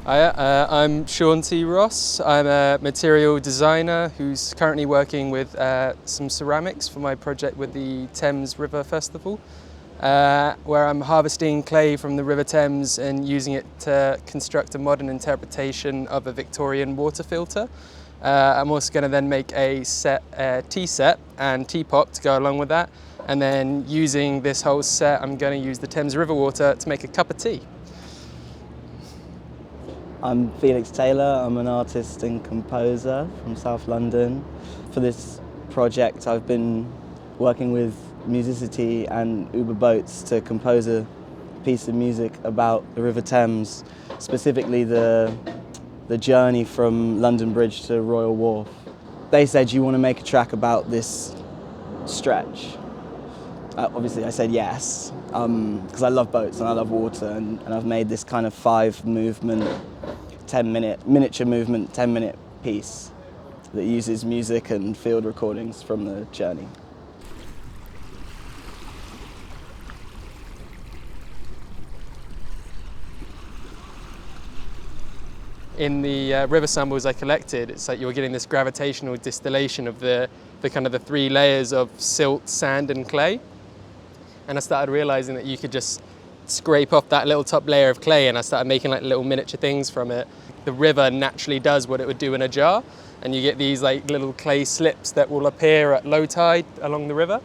I'm Sean T. Ross. I'm a material designer who's currently working with some ceramics for my project with the Thames River Festival, where I'm harvesting clay from the River Thames and using it to construct a modern interpretation of a Victorian water filter. I'm also going to then make a tea set and teapot to go along with that, and then using this whole set I'm going to use the Thames River water to make a cup of tea. I'm Felix Taylor. I'm an artist and composer from South London. For this project I've been working with Musicity and Uber Boats to compose a piece of music about the River Thames, specifically the journey from London Bridge to Royal Wharf. They said, "You want to make a track about this stretch?" Obviously I said yes, because I love boats and I love water, and I've made this kind of 5-movement, 10-minute, miniature movement, 10-minute piece that uses music and field recordings from the journey. In the river samples I collected, it's like you're getting this gravitational distillation of the kind of the 3 layers of silt, sand and clay. And I started realizing that you could just scrape off that little top layer of clay, and I started making like little miniature things from it. The river naturally does what it would do in a jar, and you get these like little clay slips that will appear at low tide along the river.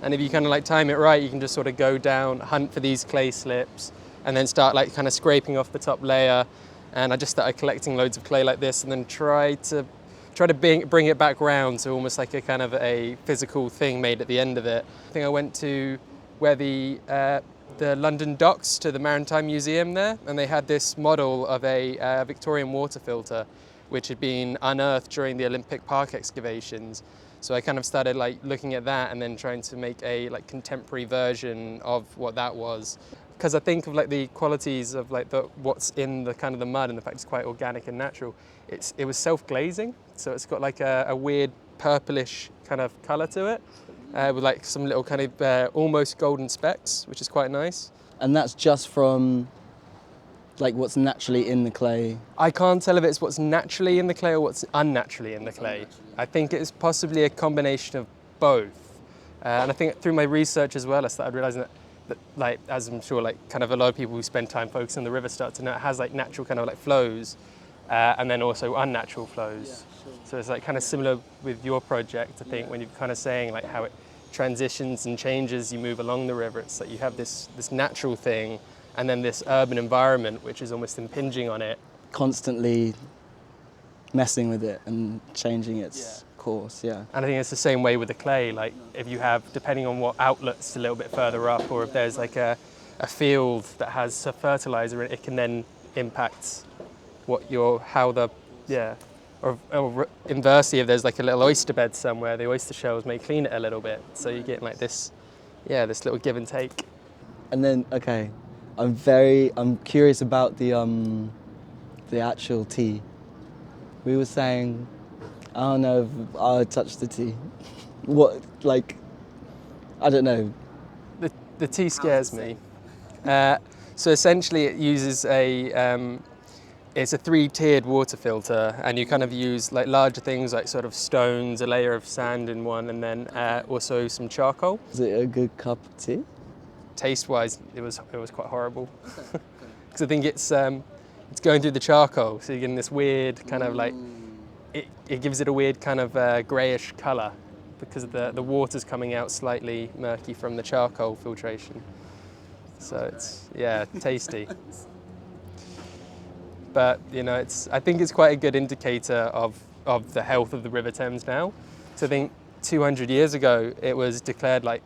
And if you kind of like time it right, you can just sort of go down, hunt for these clay slips, and then start like kind of scraping off the top layer. And I just started collecting loads of clay like this, and then try to bring it back round to almost like a kind of a physical thing made at the end of it. I think I went to where the London docks to the Maritime Museum there, and they had this model of a Victorian water filter which had been unearthed during the Olympic Park excavations. So I kind of started like looking at that and then trying to make a like contemporary version of what that was. Because I think of like the qualities of like what's in the kind of the mud, and the fact it's quite organic and natural. It was self-glazing, so it's got like a weird purplish kind of colour to it. With like some little kind of almost golden specks, which is quite nice. And that's just from like what's naturally in the clay? I can't tell if it's what's naturally in the clay or what's unnaturally in the clay. I think it's possibly a combination of both. And I think through my research as well, I started realising that like, as I'm sure like kind of a lot of people who spend time focusing on the river start to know, it has like natural kind of like flows, and then also unnatural flows. Yeah, sure. So it's like kind of similar with your project, I think, when you're kind of saying like how it transitions and changes, you move along the river. It's like you have this natural thing, and then this urban environment which is almost impinging on it. Constantly messing with it and changing its course, yeah. And I think it's the same way with the clay. Like if you have, depending on what outlet's a little bit further up, or if there's like a field that has a fertilizer in it, it can then impact or inversely, if there's like a little oyster bed somewhere, the oyster shells may clean it a little bit. So you get like this little give and take. And then, okay, I'm curious about the actual tea. We were saying, I don't know if I touched the tea. What, like, I don't know. The tea scares me. So essentially it uses it's a 3-tiered water filter, and you kind of use like larger things like sort of stones, a layer of sand in one, and then also some charcoal. Is it a good cup of tea? Taste-wise, it was quite horrible. Because I think it's going through the charcoal, so you're getting this weird kind of like, it gives it a weird kind of greyish colour because the water's coming out slightly murky from the charcoal filtration. So it's, yeah, tasty. But you know, I think it's quite a good indicator of the health of the River Thames now. So I think 200 years ago it was declared like,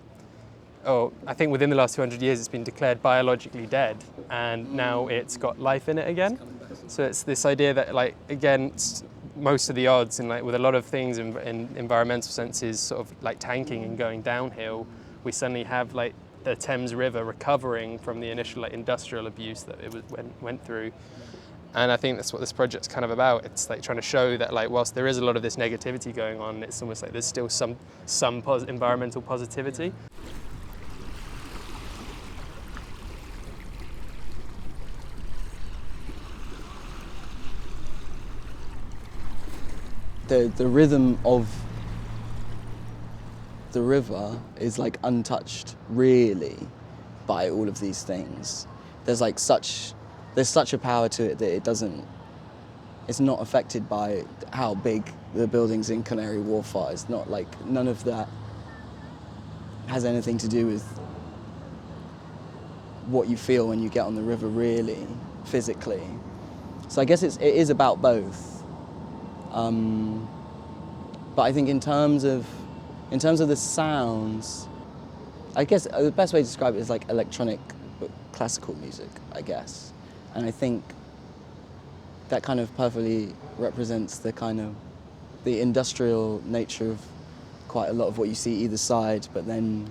I think within the last 200 years it's been declared biologically dead, and now it's got life in it again. So it's this idea that like against most of the odds, and like with a lot of things in environmental senses sort of like tanking and going downhill, we suddenly have like the Thames River recovering from the initial like industrial abuse that it went through. And I think that's what this project's kind of about. It's like trying to show that like whilst there is a lot of this negativity going on, it's almost like there's still some environmental positivity. the rhythm of the river is like untouched really by all of these things. There's such a power to it that it's not affected by how big the buildings in Canary Wharf are. It's not like, none of that has anything to do with what you feel when you get on the river really, physically. So I guess it is about both. But I think in terms of the sounds, I guess the best way to describe it is like electronic but classical music, I guess. And I think that kind of perfectly represents the industrial nature of quite a lot of what you see either side, but then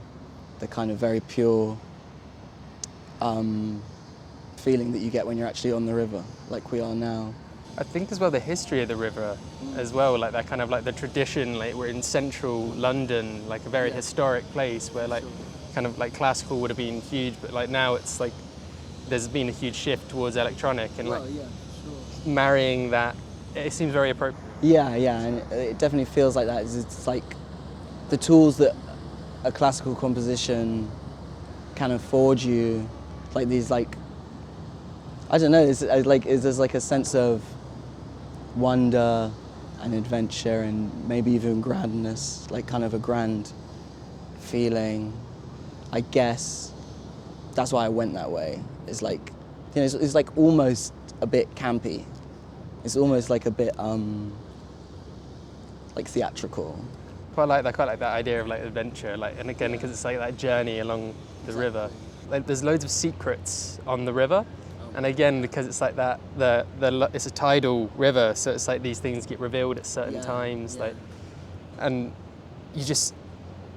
the kind of very pure feeling that you get when you're actually on the river, like we are now. I think as well the history of the river as well, like that kind of like the tradition, like we're in central London, like a very historic place where like kind of like classical would have been huge, but like now it's like there's been a huge shift towards electronic and marrying that, it seems very appropriate. Yeah, and it definitely feels like that. It's like the tools that a classical composition can afford you, like these like, I don't know, there's like a sense of wonder and adventure and maybe even grandness, like kind of a grand feeling. I guess that's why I went that way. It's like, you know, it's like almost a bit campy. It's almost like a bit like theatrical. Quite like that idea of like adventure, like, and again because it's like that journey along the river. Like there's loads of secrets on the river, and again because it's like that it's a tidal river, so it's like these things get revealed at certain times, like, and you just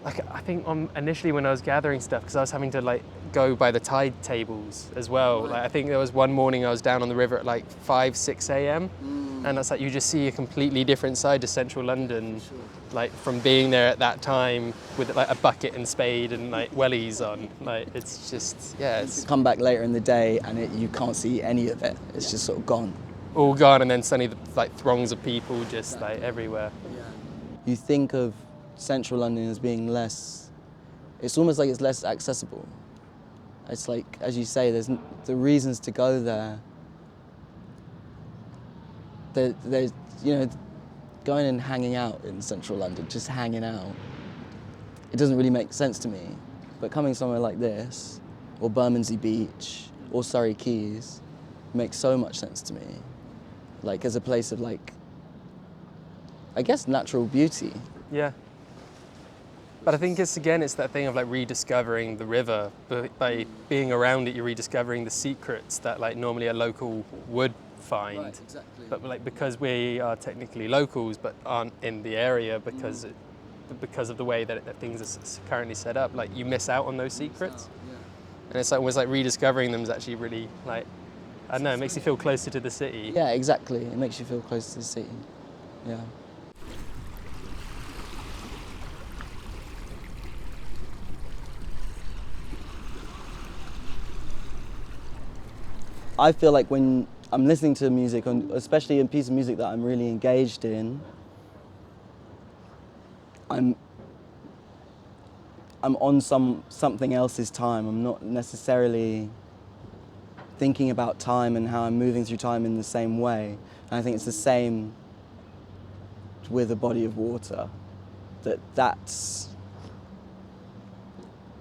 like, I think initially when I was gathering stuff, because I was having to like go by the tide tables as well. Like I think there was one morning I was down on the river at like 5-6 a.m. And it's like you just see a completely different side to central London, like from being there at that time with like a bucket and spade and like wellies on. Like it's just, yeah, it's Come back later in the day and you can't see any of it. It's just sort of gone. all gone, and then suddenly like throngs of people just like everywhere. You think of central London as being it's almost like it's less accessible. It's like, as you say, there's the reasons to go there. There's, you know, going and hanging out in central London, just hanging out, it doesn't really make sense to me. But coming somewhere like this, or Bermondsey Beach, or Surrey Quays, makes so much sense to me. Like as a place of like, I guess, natural beauty. Yeah. But I think it's that thing of like rediscovering the river. But by being around it, you're rediscovering the secrets that like normally a local would find. Right, exactly. But like because we are technically locals but aren't in the area because of the way that things are currently set up, like you miss out on those secrets. And it's like almost like rediscovering them is actually really like, I don't know, it makes you feel closer to the city. Yeah, exactly. It makes you feel close to the city. Yeah. I feel like when I'm listening to music, especially a piece of music that I'm really engaged in, I'm on something else's time. I'm not necessarily thinking about time and how I'm moving through time in the same way. And I think it's the same with a body of water. It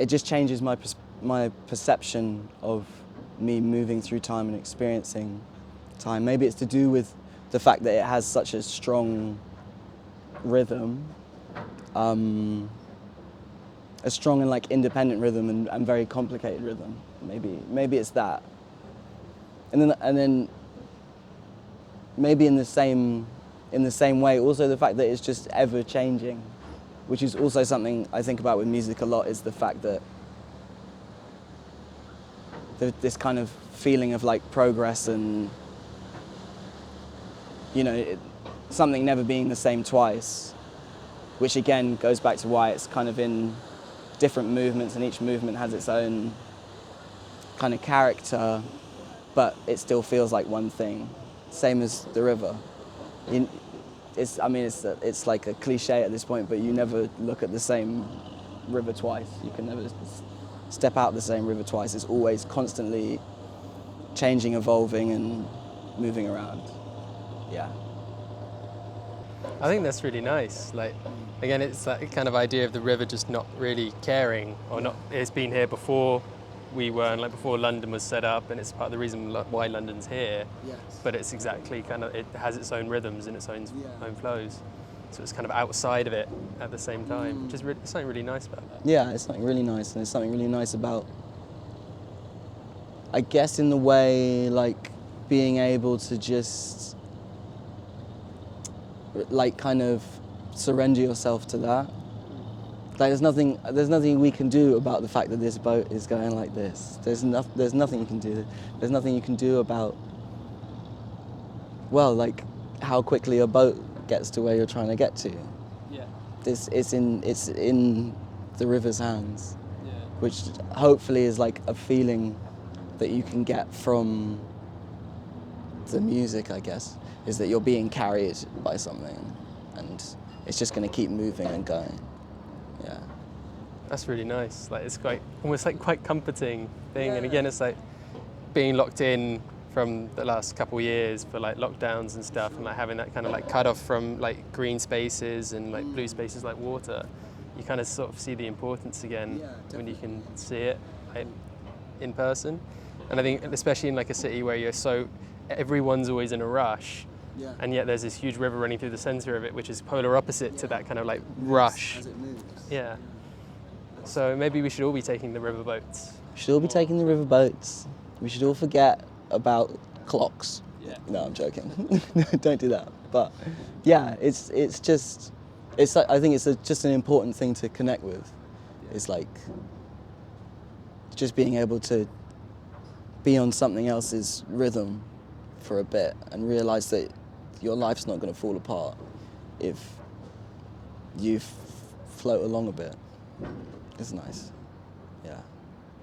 just changes my perception of me moving through time and experiencing time. Maybe it's to do with the fact that it has such a strong rhythm, a strong and like independent rhythm and very complicated rhythm. Maybe it's that. And then maybe in the same way, also the fact that it's just ever changing, which is also something I think about with music a lot, is the fact that this kind of feeling of like progress and, you know, something never being the same twice, which again goes back to why it's kind of in different movements and each movement has its own kind of character, but it still feels like one thing, same as the river. I mean, it's like a cliche at this point, but you never look at the same river twice. You can never step out the same river twice. It's always constantly changing, evolving, and moving around. Yeah. I think that's really nice. Like, again, it's that kind of idea of the river just not really caring, or not. It's been here before we were, and like before London was set up, and it's part of the reason why London's here. Yes. But it's exactly kind of, it has its own rhythms and its own flows. So it's kind of outside of it at the same time, which is something really nice about that. Yeah, it's something really nice, and it's something really nice about, I guess, in the way, like, being able to just, like, kind of surrender yourself to that. Like, there's nothing we can do about the fact that this boat is going like this. There's nothing you can do. There's nothing you can do about, well, like, how quickly a boat gets to where you're trying to get to. Yeah. It's in the river's hands, Yeah. which hopefully is like a feeling that you can get from the music, I guess, is that you're being carried by something, and it's just going to keep moving and going. Yeah. That's really nice. Like, it's almost quite comforting thing. Yeah. And again, it's like being locked in from the last couple of years for like lockdowns and stuff, and like having that kind of like cut off from like green spaces and like blue spaces like water. You kind of sort of see the importance again when you can see it like, in person. And I think especially in like a city where everyone's always in a rush. Yeah. And yet there's this huge river running through the centre of it, which is polar opposite to that kind of like rush. As it moves. Yeah. So maybe we should all be taking the river boats. We should all be taking the river boats. We should all forget about clocks. Yeah. No, I'm joking. Don't do that. But yeah, I think it's just an important thing to connect with. It's like just being able to be on something else's rhythm for a bit and realise that your life's not going to fall apart if you float along a bit. It's nice. Yeah.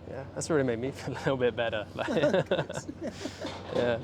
Yeah, that's really made me feel a little bit better. Like, yeah.